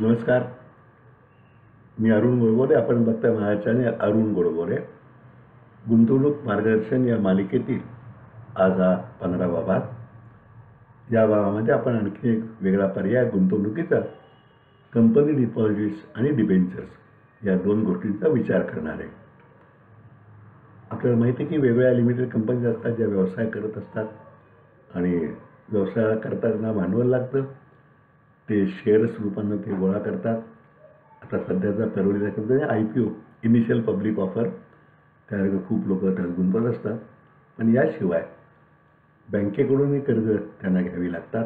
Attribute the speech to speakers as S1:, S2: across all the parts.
S1: नमस्कार. मी अरुण गोडबोले. आपण बघताय माझ्या चॅनल अरुण गोडबोले. गुंतवणूक मार्गदर्शन या मालिकेतील आज हा 15वा भाग. या भागामध्ये आपण आणखी एक वेगळा पर्याय गुंतवणुकीचा कंपनी डिपॉझिट्स आणि डिबेंचर्स या दोन गोष्टींचा विचार करणार आहे. आपल्याला माहिती आहे की वेगवेगळ्या लिमिटेड कंपनीज असतात ज्या व्यवसाय करत असतात आणि व्यवसाय करताना भांडवल लागतं. ते शेअर्स रूपानं ते गोळा करतात. आता सध्याचा परवडीचा शब्द IPO, इनिशियल पब्लिक ऑफर, त्यावेळी खूप लोक त्यात गुंतवत असतात. पण याशिवाय बँकेकडूनही कर्ज त्यांना घ्यावी लागतात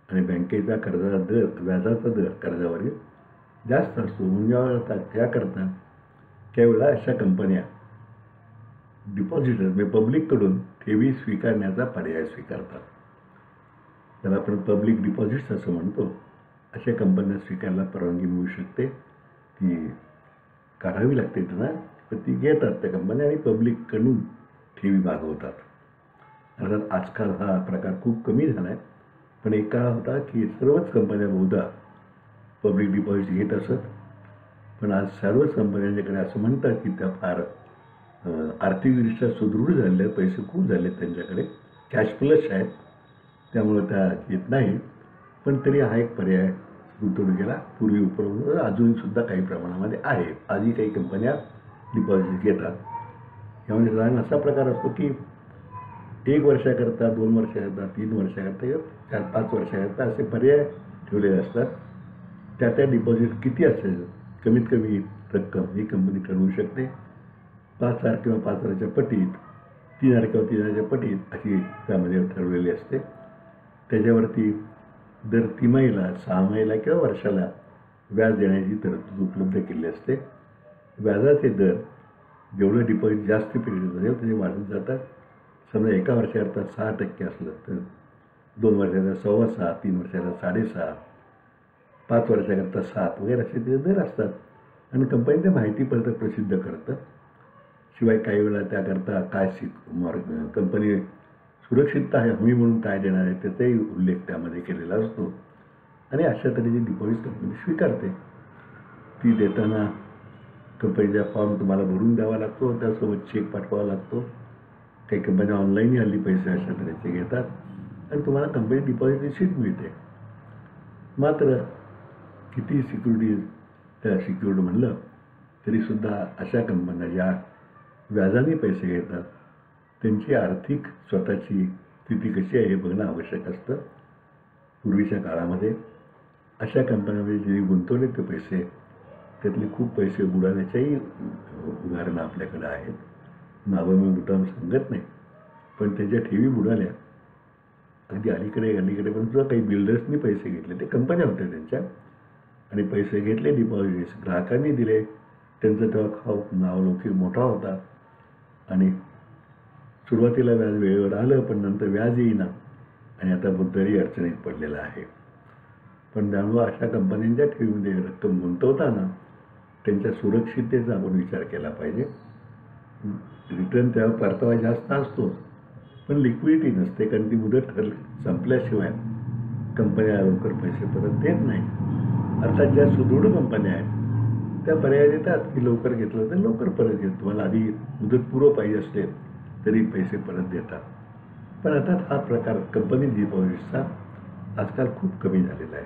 S1: आणि बँकेचा कर्जाचा दर, व्याजाचा दर कर्जावरील जास्त असतो. म्हणजे त्याकरता त्यावेळेला अशा कंपन्या डिपॉझिटर म्हणजे पब्लिककडून ठेवी स्वीकारण्याचा पर्याय स्वीकारतात. त्याला आपण पब्लिक डिपॉझिट्स असं म्हणतो. अशा कंपन्या स्वीकारायला परवानगी मिळू शकते. ती काढावी लागते त्यांना, पण ती घेतात त्या कंपन्या आणि पब्लिककडून ठेवी मागवतात. अर्थात आजकाल हा प्रकार खूप कमी झाला आहे, पण एक काळ होता की सर्वच कंपन्या बहुधा पब्लिक डिपॉझिट घेत असत. पण आज सर्वच कंपन्यांच्याकडे असं म्हणतात की त्या फार आर्थिकदृष्ट्या सुदृढ झालेल्या आहेत, पैसे खूप झाले आहेत त्यांच्याकडे, कॅश फ्लश आहेत, त्यामुळे त्या घेत नाही. पण तरी हा एक पर्याय गुंतवणुकीला पूर्वी उपलब्ध अजूनसुद्धा काही प्रमाणामध्ये आहे. आजही काही कंपन्या डिपॉझिट घेतात. यामध्ये साधारण असा प्रकार असतो की 1 वर्षाकरता, 2 वर्षाकरता, 3 वर्षाकरता किंवा 4-5 वर्षाकरता असे पर्याय ठेवलेले असतात. त्या डिपॉझिट किती असेल, कमीत कमी रक्कम ही कंपनी ठरवू शकते. 5,000 किंवा 5,000च्या पटीत, 3,000 किंवा 3,000च्या पटीत अशी त्यामध्ये ठरवलेली असते. त्याच्यावरती दर तिमाहीला, 6 महिन्याला किंवा वर्षाला व्याज देण्याची तरतूद उपलब्ध केली असते. व्याजाचे दर जेवढं डिपॉझिट जास्त पिरियड असेल त्याचे वाढत जातात. समजा 1 वर्षाकरता 6% असलं तर 2 वर्षाकरता 6.25%, 3 वर्षाला 6.5%, 5 वर्षाकरता 7% वगैरे असे ते दर असतात. आणि कंपनी ते माहितीपत्रक प्रसिद्ध करतं. शिवाय काही वेळा त्याकरता काय कंपनी सुरक्षितता हमी म्हणून काय देणार आहे त्याचाही उल्लेख त्यामध्ये केलेला असतो. आणि अशा तऱ्हेची डिपॉझिट कंपनी स्वीकारते. ती देताना कंपनीचा फॉर्म तुम्हाला भरून द्यावा लागतो, त्यासोबत चेक पाठवावा लागतो. काही कंपन्या ऑनलाईनही हल्ली पैसे अशा तऱ्हेचे घेतात आणि तुम्हाला कंपनी डिपॉझिट रिसीट मिळते. मात्र किती सिक्युरिटीज त्या सिक्युरिटी म्हणलं तरीसुद्धा अशा कंपन्या ज्या व्याजाने पैसे घेतात त्यांची आर्थिक स्वतःची स्थिती कशी आहे हे बघणं आवश्यक असतं. पूर्वीच्या काळामध्ये अशा कंपन्यांमध्ये जे गुंतवले ते पैसे, त्यातले खूप पैसे बुडाल्याच्याही उदाहरणं आपल्याकडे आहेत. नावं मी मुद्दाम सांगत नाही, पण त्यांच्या ठेवी बुडाल्या. अगदी अलीकडे पण सुद्धा काही बिल्डर्सनी पैसे घेतले, ते कंपन्या होत्या त्यांच्या, आणि पैसे घेतले डिपॉझिट्स, ग्राहकांनी दिले. त्यांचं तेव्हा नावलौकिक मोठा होता आणि सुरुवातीला व्याज वेळेवर आलं, पण नंतर व्याज येईना आणि आता बुद्धही अडचणीत पडलेला आहे. पण त्यामुळं अशा कंपन्यांच्या ठेवीमध्ये रक्कम गुंतवताना त्यांच्या सुरक्षिततेचा आपण विचार केला पाहिजे. रिटर्न तेव्हा परतावा जास्त असतो, पण लिक्विडिटी नसते, कारण ती मुदत संपल्याशिवाय कंपन्या लवकर पैसे परत देत नाही. अर्थात ज्या सुदृढ कंपन्या आहेत त्या पर्याय देतात की लवकर घेतलं तर लवकर परत घेत, तुम्हाला आधी मुदतपूर्व पाहिजे असले तरी पैसे परत देतात. पण आता हा प्रकार कंपनी डिपॉझिट्सचा आजकाल खूप कमी झालेला आहे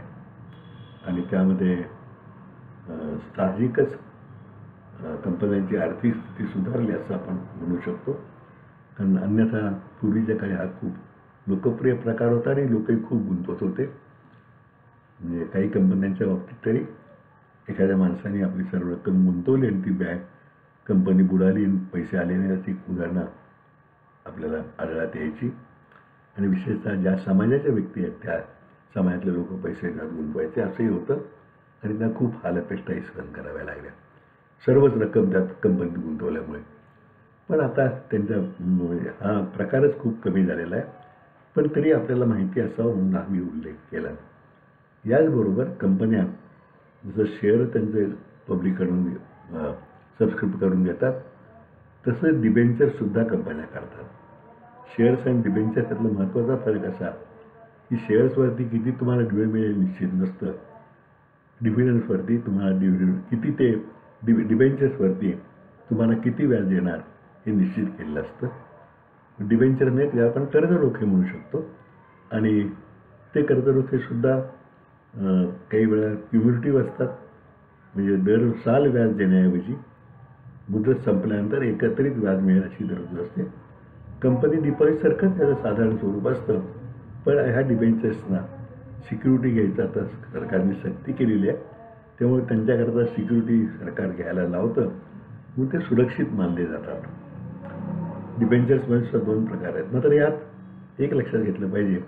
S1: आणि त्यामध्ये साहजिकच कंपन्यांची आर्थिक स्थिती सुधारली असं आपण म्हणू शकतो. कारण अन्यथा पूर्वीच्या काळी हा खूप लोकप्रिय प्रकार होता आणि लोकही खूप गुंतवत होते. म्हणजे काही कंपन्यांच्या बाबतीत तरी एखाद्या माणसाने आपली सर्व रक्कम गुंतवली आणि ती कंपनी बुडाली आणि पैसे आले नाही अशी उदाहरणं आपल्याला आढळत यायची. आणि विशेषतः ज्या समाजाच्या व्यक्ती आहेत त्या समाजातले लोक पैसे गुंतवायचे असंही होतं आणि त्यांना खूप हालअपेष्टाही सहन कराव्या लागल्या, सर्वच रक्कम त्यात कंपनीत गुंतवल्यामुळे. पण आता त्यांचा हा प्रकारच खूप कमी झालेला आहे. पण तरी आपल्याला माहिती असावं म्हणून आम्ही उल्लेख केला. याचबरोबर कंपन्या जसं शेअर त्यांचे पब्लिककडून सबस्क्राईब करून घेतात, तसं डिबेंचरसुद्धा कंपन्या काढतात. शेअर्स आणि डिबेंचर त्यातला महत्त्वाचा फरक असा की शेअर्सवरती किती तुम्हाला डिव्हिडंड मिळेल निश्चित नसतं. डिव्हिडन्सवरती तुम्हाला किती ते डिबेंचर्सवरती तुम्हाला किती व्याज देणार हे निश्चित केलेलं असतं. डिबेंचरने ते आपण कर्जरोखे म्हणू शकतो आणि ते कर्जरोखेसुद्धा काही वेळा क्युम्युलेटिव्ह असतात. म्हणजे दर साल व्याज देण्याऐवजी मुदत संपल्यानंतर एकत्रित व्याज मिळेल अशी तरतूद असते. कंपनी डिपॉझिटसारखंच त्याचं साधारण स्वरूप असतं, पण ह्या डिबेंचर्सना सिक्युरिटी घ्यायचा तर सरकारने सक्ती केलेली आहे. त्यामुळे त्यांच्याकरता सिक्युरिटी सरकार घ्यायला लावतं म्हणून ते सुरक्षित मानले जातात. डिबेंचर्समध्ये सुद्धा 2 प्रकार आहेत. मात्र यात एक लक्षात घेतलं पाहिजे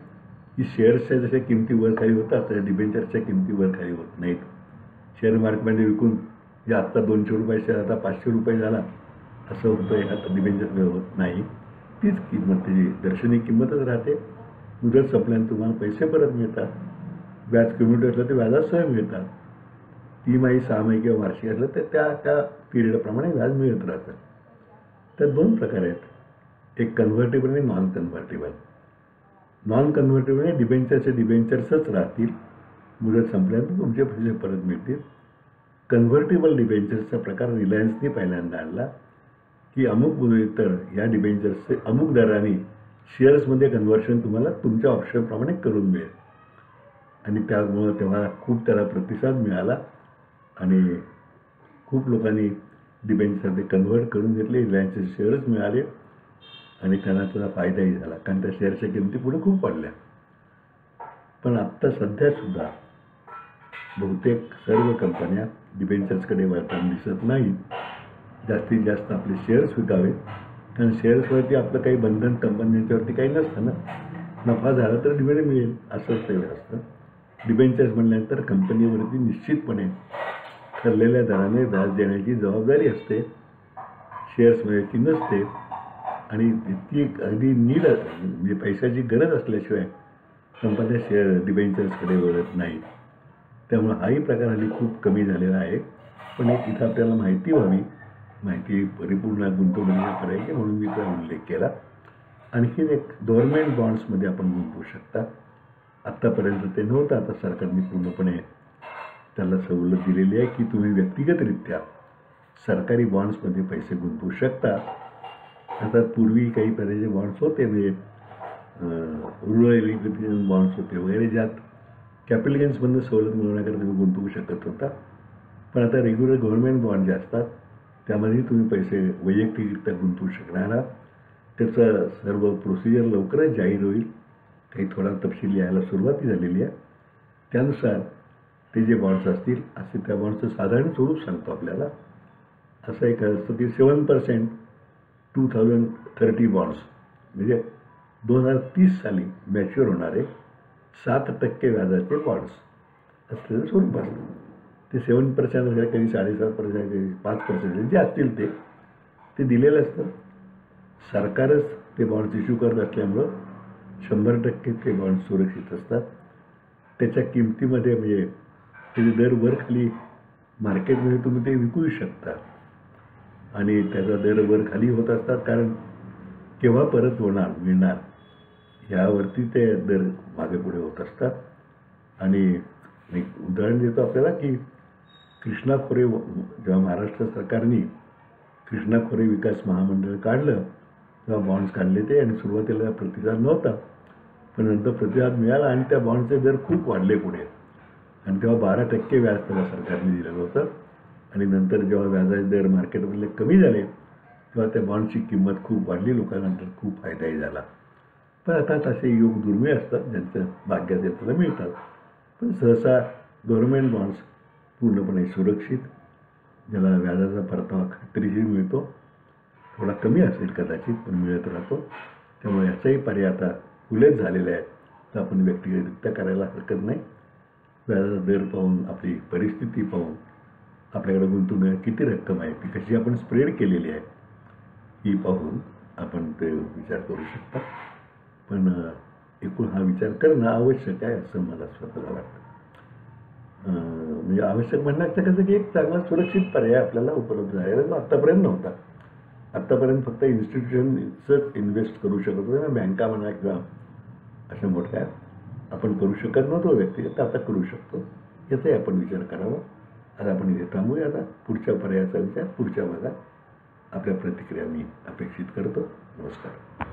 S1: की शेअर्सच्या जशा किमती वर खाली होतात त्या डिबेंचर्सच्या किमती वर खाली होत नाहीत. शेअर मार्केटमध्ये विकून जे आत्ता 200 रुपये शेअर आता 500 रुपये झाला असं होतं. आता डिबेंचर्समध्ये होत नाही. तीच किंमत त्याची दर्शनी किंमतच राहते. मुदत संपल्यानंतर तुम्हाला पैसे परत मिळतात. व्याज क्युम्युलेटिव्ह असलं तर व्याजासह मिळतात. 3 6 किंवा वार्षिक असलं तर त्या पिरियडप्रमाणे व्याज मिळत राहतं. तर 2 प्रकार आहेत, एक कन्व्हर्टेबल आणि नॉन कन्व्हर्टेबल. नॉन कन्व्हर्टेबल डिबेंचर्सच राहतील, मुदत संपल्यानंतर तुमचे पैसे परत मिळतील. कन्व्हर्टेबल डिबेंचर्सचा प्रकार रिलायन्सने पहिल्यांदा आणला की अमुक तर या डिबेंचर्सचे अमुक दराने शेअर्समध्ये कन्व्हर्शन तुम्हाला तुमच्या ऑप्शनप्रमाणे करून मिळेल आणि त्यामुळं तेव्हा खूप त्याला प्रतिसाद मिळाला आणि खूप लोकांनी डिबेंचर ते कन्व्हर्ट करून घेतले. रिलायन्सचे शेअर्स मिळाले आणि त्यांना त्याचा फायदाही झाला कारण त्या शेअरच्या किमती पुढे खूप वाढल्या. पण आत्ता सध्यासुद्धा बहुतेक सर्व कंपन्या डिबेंचर्सकडे वळताना दिसत नाहीत. जास्तीत जास्त आपले शेअर्स विकावे कारण शेअर्सवरती आपलं काही बंधन कंपन्यांच्यावरती काही नसतं ना. नफा झाला तर डिव्हिडंड मिळेल असंच ते असतं. डिबेंचर्स म्हणल्यानंतर कंपनीवरती निश्चितपणे ठरलेल्या दराने व्याज देण्याची जबाबदारी असते, शेअर्समध्ये ती नसते आणि ती अगदी नीड म्हणजे पैशाची गरज असल्याशिवाय कंपन्या शेअर डिबेंचर्सकडे वळत नाहीत. त्यामुळं हाही प्रकार हल्ली खूप कमी झालेला आहे. पण एक इथं आपल्याला माहिती व्हावी, माहिती परिपूर्ण गुंतवणुकीचा पर्याय म्हणून मी त्याचा उल्लेख केला. आणखीन एक गव्हर्नमेंट बॉन्ड्समध्ये आपण गुंतवू शकता. आत्तापर्यंत ते नव्हतं, आता सरकारने पूर्णपणे त्याला सवलत दिलेली आहे की तुम्ही व्यक्तिगतरित्या सरकारी बॉन्ड्समध्ये पैसे गुंतवू शकता. आता पूर्वी काही प्रकारचे बॉन्ड्स होते म्हणजे रुरल इलेक्ट्रिफिकेशन बॉन्ड्स होते वगैरे ज्यात कॅपिटल गेन्समधून सवलत मिळवण्याकरता तुम्ही गुंतवू शकत होता. पण आता रेग्युलर गव्हर्नमेंट बॉन्ड जे असतात त्यामध्येही तुम्ही पैसे वैयक्तिकरित्या गुंतवू शकणार आहात. त्याचं सर्व प्रोसिजर लवकरच जाहीर होईल. काही थोडा तपशील यायला सुरुवाती झालेली आहे. त्यानुसार ते जे बॉन्ड्स असतील असे त्या बॉन्ड्सचं साधारण स्वरूप सांगतो आपल्याला. असं एक असतं की 7% 2030 बॉन्ड्स म्हणजे 2030 साली मॅच्युअर होणारे 7% व्याजाचे बॉन्ड्स असलेलं स्वरूप असतं. ते 7% वगैरे कधी 7.5% कधी 5% जे असतील ते दिलेलं असतं. सरकारच ते बॉन्ड्स इश्यू करत असल्यामुळं 100% ते बॉन्ड्स सुरक्षित असतात. त्याच्या किमतीमध्ये म्हणजे त्याचे दर वर खाली मार्केटमध्ये तुम्ही ते विकू शकता आणि त्याचा दर वर खाली होत असतात कारण केव्हा परत मिळणार यावरती ते दर मागे पुढे होत असतात. आणि एक उदाहरण देतो आपल्याला की कृष्णा खोरे जेव्हा महाराष्ट्र सरकारने कृष्णा खोरे विकास महामंडळ काढलं तेव्हा बॉन्ड्स काढले ते आणि सुरुवातीला प्रतिसाद नव्हता, पण नंतर प्रतिसाद मिळाला आणि त्या बॉन्डचे दर खूप वाढले पुढे आणि तेव्हा 12% व्याज त्याला सरकारने दिलेलं होतं आणि नंतर जेव्हा व्याजाचे दर मार्केटमधले कमी झाले तेव्हा त्या बॉन्डची किंमत खूप वाढली, लोकांनंतर खूप फायदाही झाला. पण आता तसे योग दुर्मिळ असतात, ज्यांचं भाग्य असेल त्याला मिळतात. पण सहसा गव्हर्नमेंट बॉन्ड्स पूर्णपणे सुरक्षित, ज्याला व्याजाचा परतावा खात्रीशीर मिळतो, थोडा कमी असेल कदाचित पण मिळत राहतो. त्यामुळे याचाही पर्याय आता खुलेच झालेले आहेत. तर आपण व्यक्तिगतरित्या करायला हरकत नाही. व्याजाचा दर पाहून, आपली परिस्थिती पाहून, आपल्याकडे गुंतवणूक किती रक्कम आहे, ती कशी आपण स्प्रेड केलेली आहे ही पाहून आपण ते विचार करू शकता. पण एकूण हा विचार करणं आवश्यक आहे असं मला स्वतःला वाटतं. म्हणजे आवश्यक म्हणण्याचं कसं की एक चांगला सुरक्षित पर्याय आपल्याला उपलब्ध आहे जो आत्तापर्यंत नव्हता. आत्तापर्यंत फक्त इन्स्टिट्यूशनच इन्व्हेस्ट करू शकत होते, बँका म्हणा किंवा अशा मोठ्या आपण करू शकत नव्हतो व्यक्तिगत, आता करू शकतो. याचाही आपण विचार करावा. आज आपण इथे थांबूया. आता पुढच्या पर्यायाचा विचार पुढच्या भागात आपल्या प्रतिक्रिया मी अपेक्षित करतो. नमस्कार.